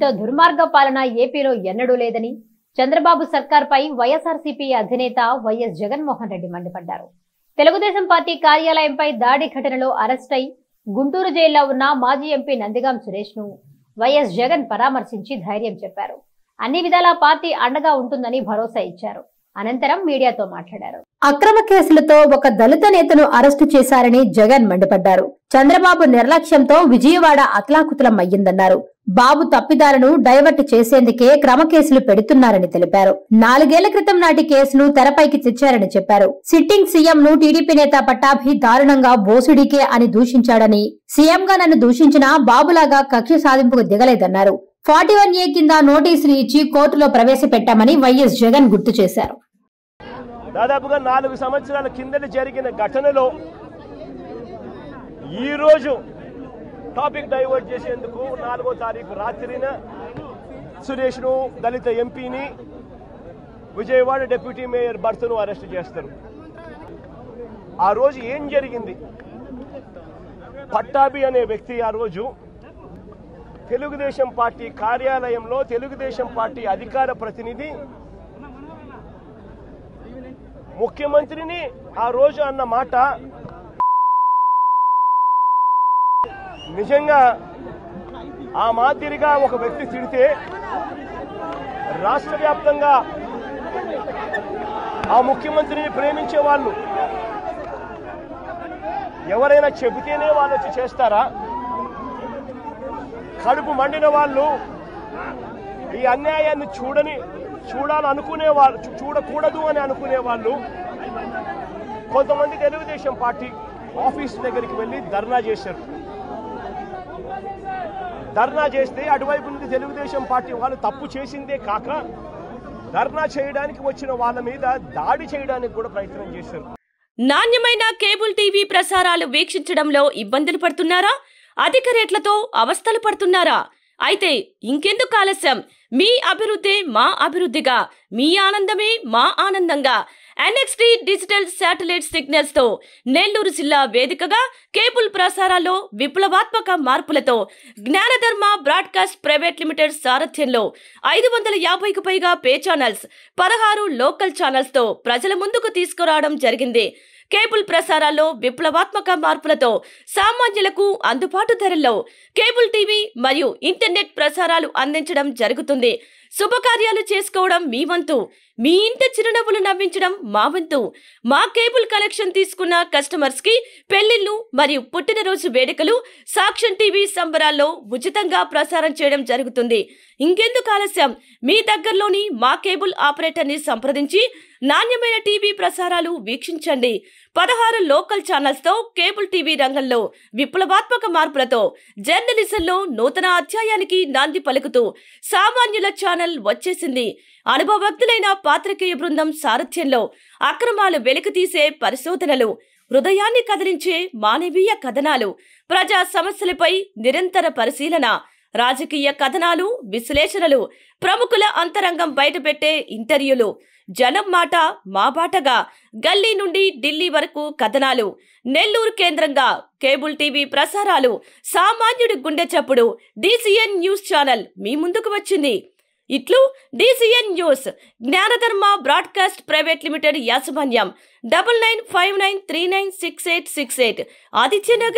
ఇంత దుర్మార్గ పాలన ఏపీలో ఎన్నడూ లేదని చంద్రబాబు సర్కార్పై వైఎస్ఆర్సీపీ అధినేత వైఎస్ జగన్మోహన్ రెడ్డి మండిపడ్డారు. తెలుగుదేశం పార్టీ కార్యాలయంపై దాడి ఘటనలో అరెస్ట్ అయి గుంటూరు జైల్లో ఉన్న మాజీ ఎంపీ నందిగాం సురేష్ ను వైఎస్ జగన్ పరామర్శించి ధైర్యం చెప్పారు. అన్ని విధాలా పార్టీ అండగా ఉంటుందని భరోసా ఇచ్చారు. అనంతరం మీడియాతో మాట్లాడారు. అక్రమ కేసులతో ఒక దళిత నేతను అరెస్టు చేశారని జగన్ మండిపడ్డారు. చంద్రబాబు నిర్లక్ష్యంతో విజయవాడ అతలాకుతలం అయ్యిందన్నారు. బాబు తప్పిదాలను డైవర్ట్ చేసేందుకే క్రమ కేసులు పెడుతున్నారని తెలిపారు. 4 ఏళ్ల క్రితం నాటి కేసును తెరపైకి తెచ్చారని చెప్పారు. సిట్టింగ్ సీఎం ను టీడీపీ నేత పట్టాభి దారుణంగా బోసుడికే అని దూషించాడని, సీఎంగా నన్ను దూషించినా బాబులాగా కక్ష సాధింపుకు దిగలేదన్నారు. 41A కింద నోటీసులు ఇచ్చి కోర్టులో ప్రవేశపెట్టామని వైఎస్ జగన్ గుర్తు చేశారు. దాదాపుగా 4 సంవత్సరాల కిందట జరిగిన ఘటనలో ఈ రోజు టాపిక్ డైవర్ట్ చేసేందుకు 4వ తారీఖు రాత్రిన సురేష్ను, దళిత ఎంపీని, విజయవాడ డిప్యూటీ మేయర్ భర్తను అరెస్ట్ చేస్తారు. ఆ రోజు ఏం జరిగింది? పట్టాభి అనే వ్యక్తి ఆ రోజు తెలుగుదేశం పార్టీ కార్యాలయంలో తెలుగుదేశం పార్టీ అధికార ప్రతినిధి ముఖ్యమంత్రిని ఆ రోజు అన్న మాట నిజంగా ఆ మాదిరిగా ఒక వ్యక్తి తిడితే రాష్ట్ర వ్యాప్తంగా ఆ ముఖ్యమంత్రిని ప్రేమించే వాళ్ళు ఎవరైనా చెబితేనే వాళ్ళు వచ్చి చేస్తారా? కడుపు మండిన వాళ్ళు, ఈ అన్యాయాన్ని చూడాలనుకునే వాళ్ళు, చూడకూడదు అని అనుకునే వాళ్ళు కొంతమంది తెలుగుదేశం పార్టీ ఆఫీస్ దగ్గరికి వెళ్ళి ధర్నా చేశారు. ధర్నా చేస్తే అటువైపు నుండి తెలుగుదేశం పార్టీ వాళ్ళు తప్పు చేసిందే కాక ధర్నా చేయడానికి వచ్చిన వాళ్ళ మీద దాడి చేయడానికి కూడా ప్రయత్నం చేశారు. నాణ్యమైన కేబుల్ టీవీ ప్రసారాలు వీక్షించడంలో ఇబ్బందులు పడుతున్నారా? అధిక రేట్లతో అవస్థలు పడుతున్నారా? అయితే ఇంకెందుకు ఆలస్యం? మీ అభివృద్ధి మా అభివృద్ధిగా, మీ ఆనందమే మా ఆనందంగా NXT డిజిటల్ శాటిలైట్ సిగ్నల్స్ తో నెల్లూరు జిల్లా వేదికగా కేబుల్ ప్రసారాల్లో విప్లవాత్మక మార్పులతో జ్ఞానధర్మ బ్రాడ్కాస్ట్ ప్రైవేట్ లిమిటెడ్ సారథ్యంలో 550కు పైగా పే ఛానల్స్, 16 లోకల్ ఛానల్స్ తో ప్రజల ముందుకు తీసుకురావడం జరిగింది. కేబుల్ ప్రసారాల్లో విప్లవాత్మక మార్పులతో సామాన్యులకు అందుబాటు ధరల్లో కేబుల్ టీవీ మరియు ఇంటర్నెట్ ప్రసారాలు అందించడం జరుగుతుంది. శుభకార్యాలు చేసుకోవడం మీ వంతు, మీ ఇంటి చిరునవ్వులు నవ్వించడం మా వంతు. మా కేబుల్ కనెక్షన్ తీసుకున్న కస్టమర్స్ కి పెళ్లిళ్లు మరియు పుట్టినరోజు వేడుకలు సాక్ష్యం టీవీ సంబరాల్లో ఉచితంగా ప్రసారం చేయడం జరుగుతుంది. ఇంకెందుకు ఆలస్యం? మీ దగ్గరలోని మా కేబుల్ ఆపరేటర్ ని సంప్రదించి నాణ్యమైన టీవీ ప్రసారాలు వీక్షించండి. 16 లోకల్ ఛానల్స్ తో కేబుల్ టీవీ రంగంలో విప్లవాత్మక మార్పులతో జర్నలిజంలో నూతన అధ్యాయానికి నాంది పలుకుతూ సామాన్యుల ఛానల్ వచ్చేసింది. అనుభవజ్ఞులైన పాత్రికేయ బృందం సారథ్యంలో అక్రమాలు వెలికితీసే పరిశోధనలు, హృదయాన్ని కదిలించే మానవీయ కథనాలు, ప్రజా సమస్యలపై నిరంతర పరిశీలన, రాజకీయ కథనాలు, విశ్లేషణలు, ప్రముఖుల అంతరంగం బయటపెట్టే ఇంటర్వ్యూలు, జనం మాట మా బాటగా గల్లీ నుండి ఢిల్లీ వరకు కథనాలు, నెల్లూరు కేంద్రంగా కేబుల్ టీవీ ప్రసారాలు, సామాన్యుడి గుండె చప్పుడు DCN న్యూస్ ఛానల్ మీ ముందుకు వచ్చింది. ఇట్లు DCN news, జ్ఞానధర్మ broadcast private limited యాజమాన్యం, 9959396868, ఆదిత్యనగర్.